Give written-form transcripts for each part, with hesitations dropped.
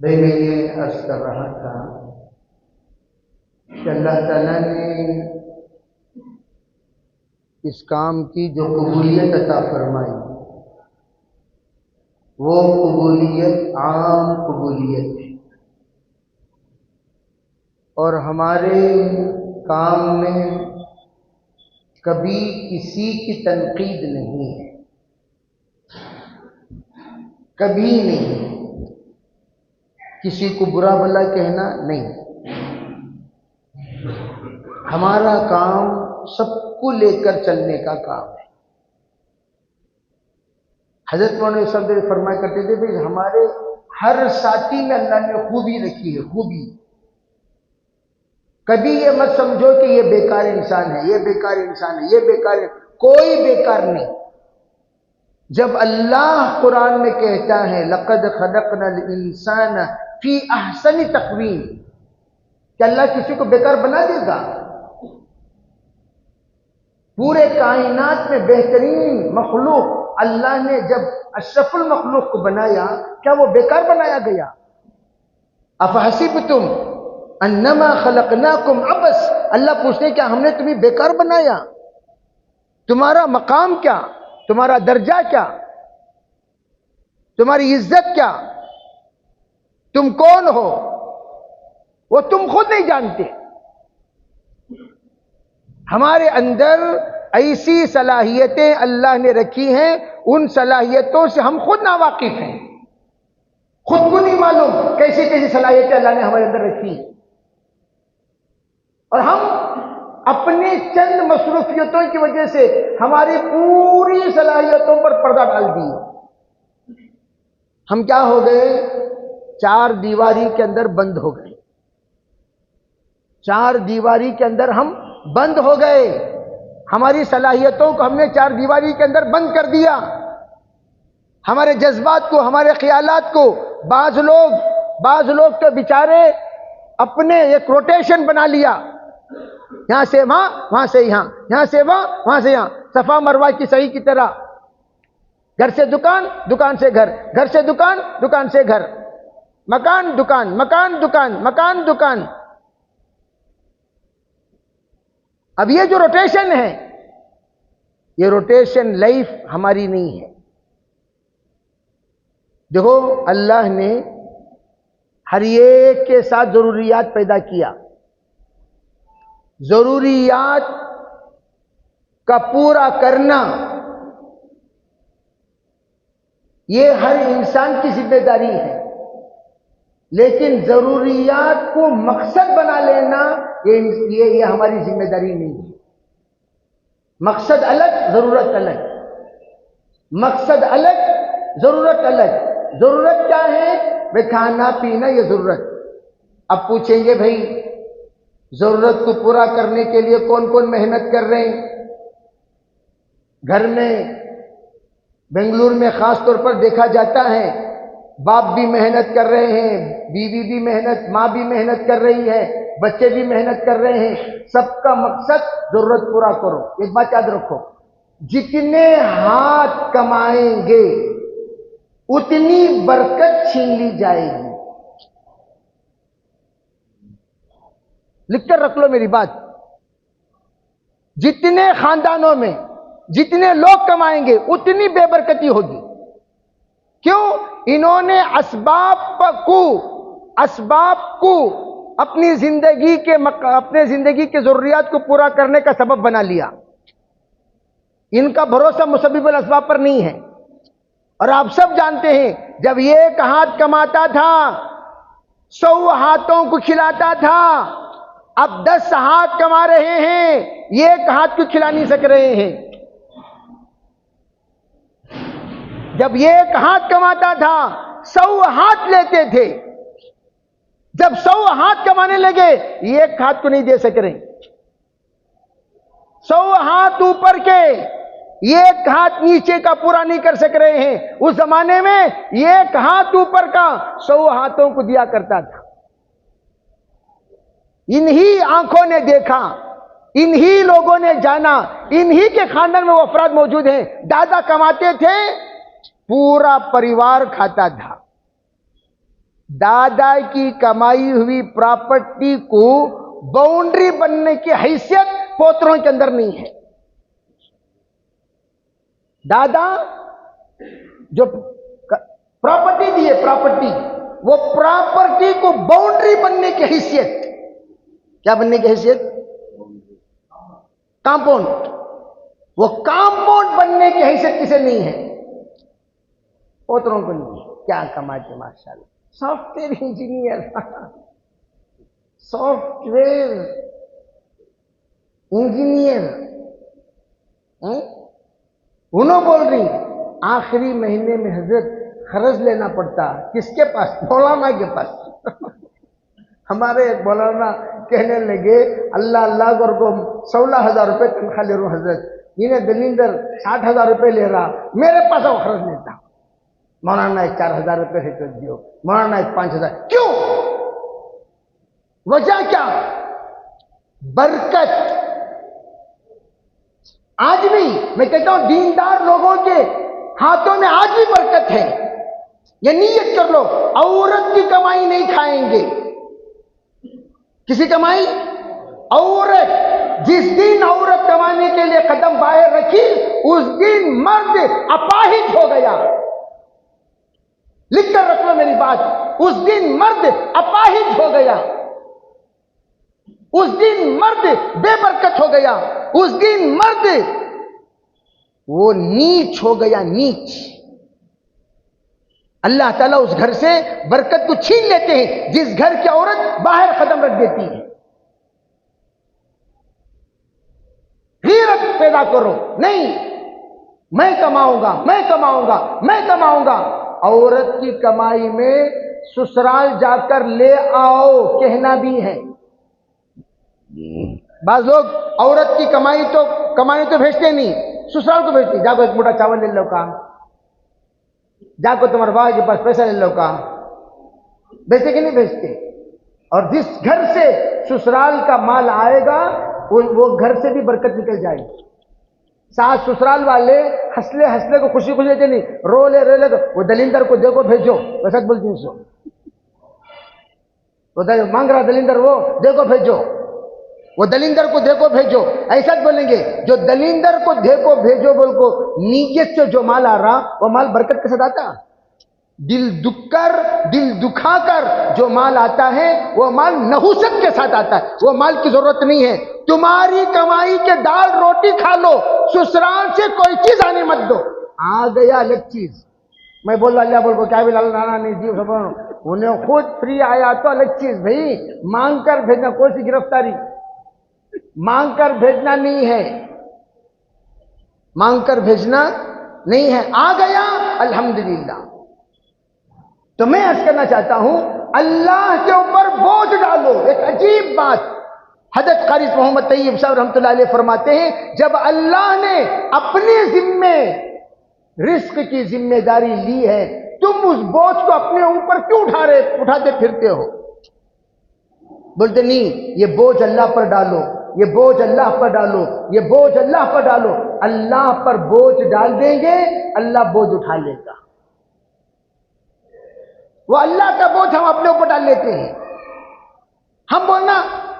بھائی میں یہ عرض کر رہا تھا کہ اللہ تعالیٰ نے اس کام کی جو قبولیت عطا فرمائی وہ قبولیت عام قبولیت ہے، اور ہمارے کام میں کبھی کسی کی تنقید نہیں ہے، کبھی نہیں، کسی کو برا بھلا کہنا نہیں۔ ہمارا کام سب کو لے کر چلنے کا کام ہے۔ حضرت مولانا صاحب فرمایا کرتے تھے بھائی ہمارے ہر ساتھی میں اللہ نے خوبی رکھی ہے، خوبی۔ کبھی یہ مت سمجھو کہ یہ بیکار انسان ہے، یہ بیکار انسان ہے، یہ بیکار ہے، کوئی بیکار نہیں۔ جب اللہ قرآن میں کہتا ہے لَقَدْ خَلَقْنَا الْإِنسَانَ فِي أَحْسَنِ تَقْوِيمٍ، کہ اللہ کسی کو بیکار بنا دے گا؟ پورے کائنات میں بہترین مخلوق اللہ نے جب اشرف المخلوق کو بنایا، کیا وہ بیکار بنایا گیا؟ افحسبتم انما خلقناکم عبث، اللہ پوچھتے کیا ہم نے تمہیں بیکار بنایا؟ تمہارا مقام کیا، تمہارا درجہ کیا، تمہاری عزت کیا، تم کون ہو، وہ تم خود نہیں جانتے۔ ہمارے اندر ایسی صلاحیتیں اللہ نے رکھی ہیں، ان صلاحیتوں سے ہم خود ناواقف ہیں، خود کو نہیں معلوم کیسی کیسی صلاحیتیں اللہ نے ہمارے اندر رکھی ہیں، اور ہم اپنے چند مصروفیتوں کی وجہ سے ہماری پوری صلاحیتوں پر پردہ ڈال دی۔ ہم کیا ہو گئے؟ چار دیواری کے اندر بند ہو گئے، چار دیواری کے اندر ہم بند ہو گئے، ہماری صلاحیتوں کو ہم نے چار دیواری کے اندر بند کر دیا، ہمارے جذبات کو، ہمارے خیالات کو۔ بعض لوگ تو بیچارے اپنے ایک روٹیشن بنا لیا، یہاں سے وہاں، وہاں سے یہاں، یہاں سے وہاں، وہاں سے یہاں، صفا مروہ کی سعی کی طرح، گھر سے دکان، دکان سے گھر، گھر سے دکان، دکان سے گھر، مکان دکان، مکان دکان، مکان دکان۔ اب یہ جو روٹیشن ہے، یہ روٹیشن لائف ہماری نہیں ہے۔ دیکھو اللہ نے ہر ایک کے ساتھ ضروریات پیدا کیا، ضروریات کا پورا کرنا یہ ہر انسان کی ذمہ داری ہے، لیکن ضروریات کو مقصد بنا لینا یہ ہماری ذمہ داری نہیں ہے۔ مقصد الگ، ضرورت الگ، مقصد الگ، ضرورت الگ۔ ضرورت کیا ہے؟ بھئی کھانا پینا، یہ ضرورت۔ اب پوچھیں گے بھائی ضرورت کو پورا کرنے کے لیے کون کون محنت کر رہے ہیں؟ گھر میں بنگلور میں خاص طور پر دیکھا جاتا ہے، باپ بھی محنت کر رہے ہیں، بیوی بھی محنت، ماں بھی محنت کر رہی ہے، بچے بھی محنت کر رہے ہیں، سب کا مقصد ضرورت پورا کرو۔ ایک بات یاد رکھو، جتنے ہاتھ کمائیں گے اتنی برکت چھین لی جائے گی۔ لکھ کر رکھ لو میری بات، جتنے خاندانوں میں جتنے لوگ کمائیں گے اتنی بے برکتی ہوگی۔ کیوں؟ انہوں نے اسباب کو اپنی زندگی کے ضروریات کو پورا کرنے کا سبب بنا لیا۔ ان کا بھروسہ مسبب الاسباب پر نہیں ہے۔ اور آپ سب جانتے ہیں جب ایک ہاتھ کماتا تھا 100 ہاتھوں کو کھلاتا تھا، اب 10 ہاتھ کما رہے ہیں، ایک ہاتھ کو کھلا نہیں سک رہے ہیں۔ جب ایک ہاتھ کماتا تھا 100 ہاتھ لیتے تھے، جب 100 ہاتھ کمانے لگے ایک ہاتھ کو نہیں دے سک رہے۔ 100 ہاتھ اوپر کے ایک ہاتھ نیچے کا پورا نہیں کر سک رہے ہیں۔ اس زمانے میں ایک ہاتھ اوپر کا 100 ہاتھوں کو دیا کرتا تھا۔ انہی آنکھوں نے دیکھا انہی لوگوں نے جانا، انہی کے خاندان میں وہ افراد موجود ہیں، دادا کماتے تھے، پورا پریوار کھاتا تھا۔ دادا کی کمائی ہوئی پراپرٹی کو باؤنڈری بننے کی حیثیت پوتروں کے اندر نہیں ہے۔ دادا جو پراپرٹی دی ہے، پراپرٹی، وہ پراپرٹی کو باؤنڈری بننے کی حیثیت، کیا بننے کی حیثیت؟ کامپاؤنڈ، وہ کامپاؤنڈ بننے کی حیثیت کسے نہیں ہے؟ پوتروں کو نہیں ہے۔ کیا کماتے ماشاءاللہ، soft where engineer, soft where engineer, انہوں بول رہی آخری مہینے میں حضرت قرض لینا پڑتا، کس کے پاس؟ مولانا کے پاس۔ ہمارے ایک مولانا کہنے لگے اللہ اللہ کر کو 16,000 روپے تنخواہ لے رہا ہوں حضرت، انہیں دلیندر 60,000 روپے لے رہا، میرے پاس وہ قرض لیتا۔ مولانا ایک 4,000 روپے ہے تو دیو، مولانا ایک 5,000۔ کیوں؟ وجہ کیا؟ برکت۔ آج بھی میں کہتا ہوں دیندار لوگوں کے ہاتھوں میں آج بھی برکت ہے۔ یہ نیت کر لو، عورت کی کمائی نہیں کھائیں گے۔ کسی کمائی؟ عورت، جس دن عورت کمانے کے لیے قدم باہر رکھی اس دن مرد اپاہج ہو گیا۔ لکھ کر رکھ لو میری بات، اس دن مرد اپاہج ہو گیا، اس دن مرد بے برکت ہو گیا، اس دن مرد وہ نیچ ہو گیا، نیچ۔ اللہ تعالیٰ اس گھر سے برکت کو چھین لیتے ہیں جس گھر کی عورت باہر قدم رکھ دیتی ہے۔ غیرت پیدا کرو، نہیں میں کماؤں گا، میں کماؤں گا، میں کماؤں گا۔ عورت کی کمائی میں سسرال جا کر لے آؤ کہنا بھی ہے۔ بعض لوگ عورت کی کمائی تو بھیجتے نہیں، سسرال کو بھیجتے، جا کو ایک موٹا چاول لے لو کام، جا کو تمہارے بابا کے پاس پیسہ لے لو کام، بھیجتے کہ نہیں بھیجتے؟ اور جس گھر سے سسرال کا مال آئے گا وہ گھر سے بھی برکت نکل جائے گی۔ ساس سسرال والے ہنسلے ہنسلے کو خوشی خوشی دیتے نہیں، رو لے تو وہ دلیندر کو دیکھو بھیجو، ویسا بولتی ہیں سو، وہ مانگ رہا دلیندر، وہ دیکھو بھیجو، وہ دلیندر کو دیکھو بھیجو، ایسا بولیں گے۔ جو دلیندر کو دیکھو بھیجو بول کو نیت سے جو مال آ رہا وہ مال برکت کے ساتھ آتا۔ دل دکھا کر جو مال آتا ہے وہ مال نحوست کے ساتھ آتا ہے، وہ مال کی ضرورت نہیں ہے۔ تمہاری کمائی کے دال روٹی کھا لو، سسرال سے کوئی چیز آنے مت دو۔ آ گیا الگ چیز، میں بول رہا اللہ بول کو کیا بھی لال نانا نہیں دی، انہیں خود فری آیا تو الگ چیز۔ بھائی مانگ کر بھیجنا، کوئی سی گرفتاری مانگ کر بھیجنا نہیں ہے، مانگ کر بھیجنا نہیں ہے، آ گیا الحمدللہ۔ تو میں عرض کرنا چاہتا ہوں اللہ کے اوپر بوجھ ڈالو۔ ایک عجیب بات حضرت قاری محمد طیب صاحب رحمۃ اللہ علیہ فرماتے ہیں، جب اللہ نے اپنے ذمے رزق کی ذمہ داری لی ہے، تم اس بوجھ کو اپنے اوپر کیوں اٹھاتے پھرتے ہو؟ بولتے نہیں، یہ بوجھ اللہ پر ڈالو، یہ بوجھ اللہ پر ڈالو، یہ بوجھ اللہ پر ڈالو۔ اللہ پر بوجھ ڈال دیں گے، اللہ بوجھ اٹھا لے گا۔ وہ اللہ کا بوجھ ہم اپنے اوپر ڈال لیتے ہیں، ہم بولنا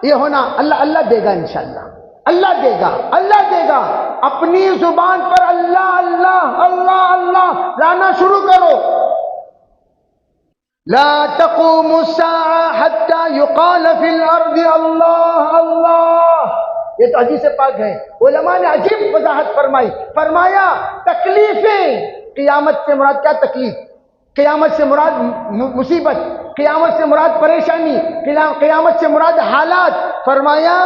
یہ ہونا، اللہ دے گا انشاءاللہ، اللہ دے گا، اللہ دے گا۔ اپنی زبان پر اللہ اللہ اللہ اللہ لانا شروع کرو۔ لا تقوم الساعة حتى يقال في الارض اللہ اللہ۔ یہ تو حدیث پاک ہے، علماء نے عجیب وضاحت فرمایا تکلیفیں، قیامت سے مراد کیا تکلیف؟ قیامت سے مراد مصیبت، قیامت سے مراد پریشانی، قیامت سے مراد حالات۔ فرمایا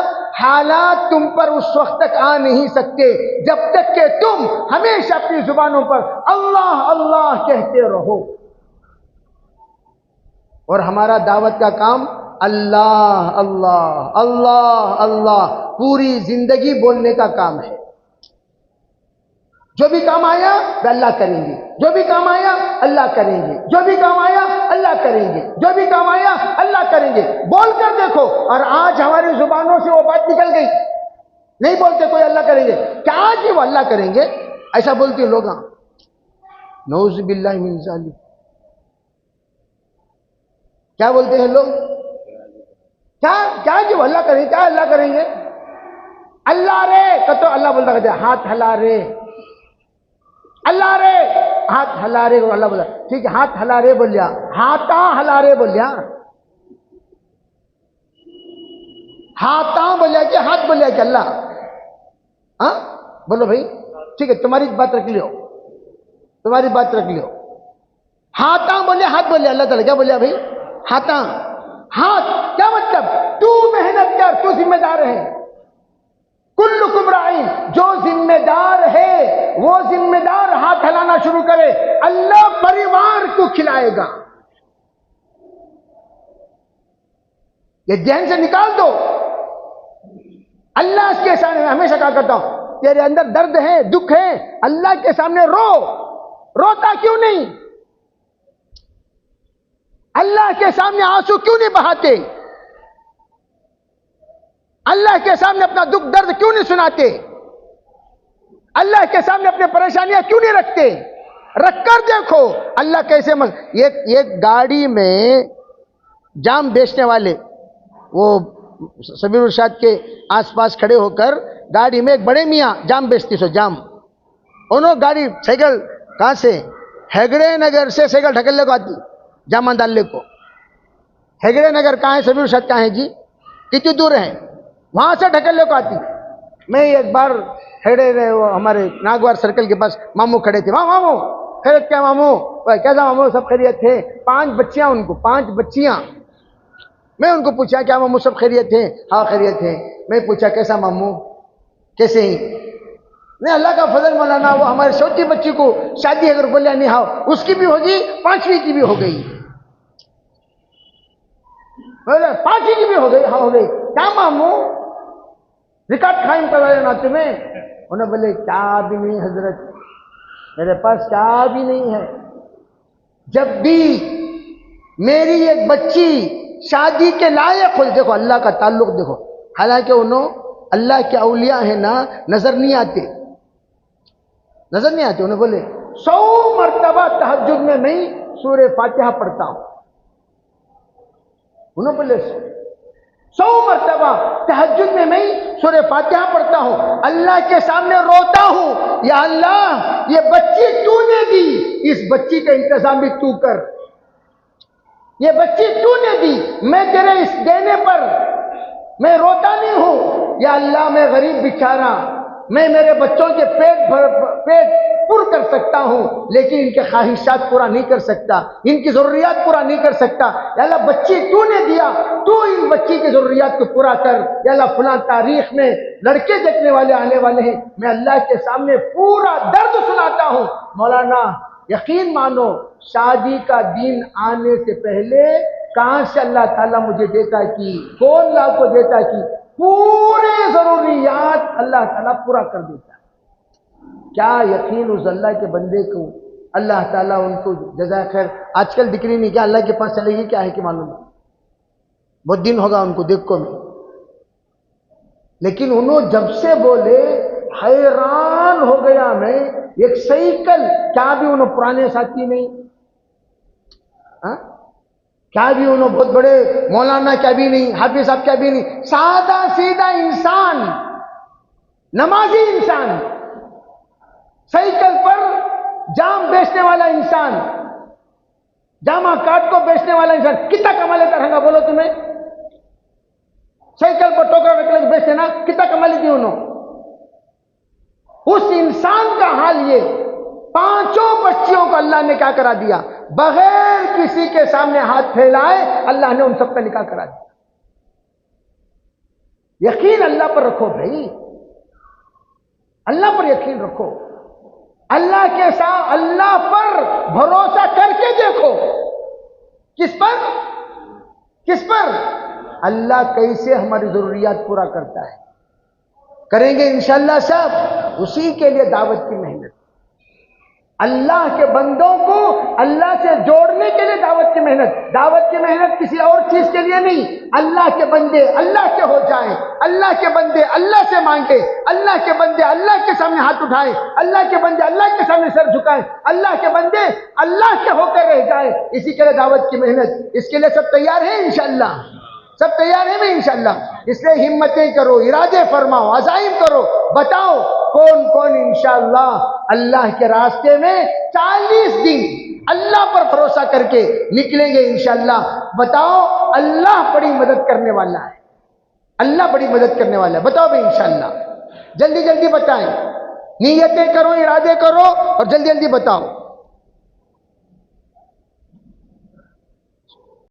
حالات تم پر اس وقت تک آ نہیں سکتے جب تک کہ تم ہمیشہ اپنی زبانوں پر اللہ اللہ کہتے رہو۔ اور ہمارا دعوت کا کام اللہ اللہ اللہ اللہ پوری زندگی بولنے کا کام ہے۔ جو بھی کام آیا وہ اللہ کریں گے، جو بھی کام آیا اللہ کریں گے، جو بھی کام آیا اللہ کریں گے، جو بھی کام آیا اللہ کریں گے، بول کر دیکھو۔ اور آج ہماری زبانوں سے وہ بات نکل گئی، نہیں بولتے کوئی اللہ کریں گے، کیا جی وہ اللہ کریں گے، ایسا بولتے ہیں لوگ. نعوذ باللہ من ذالک. کیا بولتے ہیں لوگ، کیا جی وہ اللہ کریں گے، کیا اللہ کریں گے، اللہ رے تو اللہ بولتا کہتے ہاتھ ہلا رے، اللہ رے ہاتھ ہلا رے، اللہ بولا ٹھیک ہے ہاتھ ہلا رے بول لیا، ہاتھاں ہلا رے بول لیا، ہاتھاں بولیا کہ ہاتھ بولیا کہ اللہ. ہاں بولو بھائی ٹھیک ہے تمہاری بات رکھ لیو، تمہاری بات رکھ لیو. ہاتھاں بولے ہاتھ بولے اللہ تعالیٰ کیا بولیا بھائی، ہاتھاں. ہاتھ کیا مطلب، تو محنت کر، تو ذمہ دار ہے. کلکم راعین، جو ذمہ دار ہے وہ ذمہ دار ہاتھ ہلانا شروع کرے، اللہ پریوار کو کھلائے گا. یہ ذہن سے نکال دو. اللہ کے سامنے میں ہمیشہ کہا کرتا ہوں تیرے اندر درد ہے، دکھ ہے، اللہ کے سامنے رو. روتا کیوں نہیں، اللہ کے سامنے آنسو کیوں نہیں بہاتے، اللہ کے سامنے اپنا دکھ درد کیوں نہیں سناتے، اللہ کے سامنے اپنے پریشانیاں کیوں نہیں رکھتے. رکھ کر دیکھو اللہ کیسے ایک گاڑی میں جام بیچنے والے وہ سبیر ارشاد کے آس پاس کھڑے ہو کر گاڑی میں ایک بڑے میاں جام بیچتی سو جام، انہوں گاڑی سائیکل کہاں سے، ہیگڑے نگر سے سائیکل ڈھکلنے کو آتی جامع ڈالنے کو. ہیگڑے نگر کہاں ہے، سبیر ارشاد کہاں ہے جی، کتنی دور ہے، وہاں سے ڈھکلنے کو آتی. میں ایک بار ہیگڑے وہ ہمارے ناگوار سرکل کے پاس ماموں کھڑے تھے، وہاں ماموں خیریت کیا، ماموں کیسا، ماموں سب خیریت تھے، 5 بچیاں ان کو، 5 بچیاں. میں ان کو پوچھا کیا ماموں سب خیریت تھے، ہاں خیریت تھے. میں پوچھا کیسا ماموں، کیسے ہی، نہیں اللہ کا فضل مولانا وہ ہماری چھوٹی بچی کو شادی اگر بولیا نہیں ہاؤ اس کی بھی ہوگی، 5ویں کی بھی ہو گئی، 5ویں کی بھی ہو گئی، ہاں ہو گئی. کیا ماموں ریکارڈ قائم کروایا نا تمہیں، انہوں بولے کیا بھی نہیں حضرت، میرے پاس کیا بھی نہیں ہے. جب بھی میری ایک بچی شادی کے لائق ہو، دیکھو اللہ کا تعلق دیکھو، حالانکہ انہوں اللہ کے اولیاء ہیں نا، نظر نہیں آتے، نظر نہیں آتے. انہوں بولے 100 مرتبہ تہجد میں میں سورہ فاتحہ پڑھتا ہوں. انہوں بولے 100 مرتبہ تہجد میں سورہ فاتحہ پڑھتا ہوں، اللہ کے سامنے روتا ہوں، یا اللہ یہ بچی تو نے دی، اس بچی کا انتظام بھی تو کر، یہ بچی تو نے دی، میں تیرے اس دینے پر میں روتا نہیں ہوں. یا اللہ میں غریب بیچارہ، میں میرے بچوں کے پیٹ پر کر سکتا ہوں لیکن ان کے خواہشات پورا نہیں کر سکتا، ان کی ضروریات پورا نہیں کر سکتا. یا اللہ بچی تو نے دیا، تو ان بچی کی ضروریات کو پورا کر. یا اللہ فلاں تاریخ میں لڑکے دیکھنے والے آنے والے ہیں، میں اللہ کے سامنے پورا درد سناتا ہوں. مولانا یقین مانو شادی کا دن آنے سے پہلے کہاں سے اللہ تعالیٰ مجھے دیتا کی، کون لا کو دیتا کی، پورے ضروریات اللہ تعالیٰ پورا کر دیتا. کیا یقین اس اللہ کے بندے کو اللہ تعالیٰ ان کو جزائے خیر. آج کل دکھ رہی نہیں کیا اللہ کے پاس چلے گی، کیا ہے کہ معلوم بہت دن ہوگا ان کو دیکھو میں، لیکن انہوں جب سے بولے حیران ہو گیا میں. ایک سائیکل کیا بھی انہوں پرانے ساتھی نہیں، کیا بھی انہوں بہت بڑے مولانا کیا بھی نہیں، حافظ صاحب کیا بھی نہیں، سادہ سیدھا انسان، نمازی انسان، سائیکل پر جام بیچنے والا انسان، جامع کاٹ کو بیچنے والا انسان کتنا کما لیتا رہا بولو تمہیں. سائیکل پر ٹوکرا رکھ کے بیچتے نا، کتنا کما لیتی انہوں. اس انسان کا حال یہ، 5 بچیوں کو اللہ نے کیا کرا دیا، بغیر کسی کے سامنے ہاتھ پھیلائے اللہ نے ان سب کا نکاح کرا دیا. یقین اللہ پر رکھو بھائی، اللہ پر یقین رکھو، اللہ کے ساتھ اللہ پر بھروسہ کر کے دیکھو. کس پر، کس پر، اللہ کیسے ہماری ضروریات پورا کرتا ہے. کریں گے انشاءاللہ سب، اسی کے لیے دعوت کی محنت. اللہ کے بندوں کو اللہ سے جوڑنے کے لیے دعوت کی محنت کسی اور چیز کے لیے نہیں. اللہ کے بندے اللہ کے ہو جائیں, اللہ کے بندے اللہ سے مانگے, اللہ کے بندے اللہ کے سامنے ہاتھ اٹھائیں, اللہ کے بندے اللہ کے سامنے سر جھکائیں, اللہ کے بندے اللہ کے ہو کر رہ جائیں. اسی کے لیے دعوت کی محنت. اس کے لیے سب تیار ہیں انشاءاللہ؟ سب تیار ہیں میں انشاءاللہ؟ اس لیے ہمتیں کرو, ارادے فرماؤ, عزائم کرو. بتاؤ کون کون انشاءاللہ اللہ کے راستے میں 40 دن اللہ پر بھروسہ کر کے نکلیں گے انشاءاللہ. بتاؤ, اللہ بڑی مدد کرنے والا ہے, اللہ بڑی مدد کرنے والا ہے. بتاؤ بھائی انشاءاللہ, جلدی جلدی بتائیں. نیتیں کرو, ارادے کرو اور جلدی جلدی بتاؤ.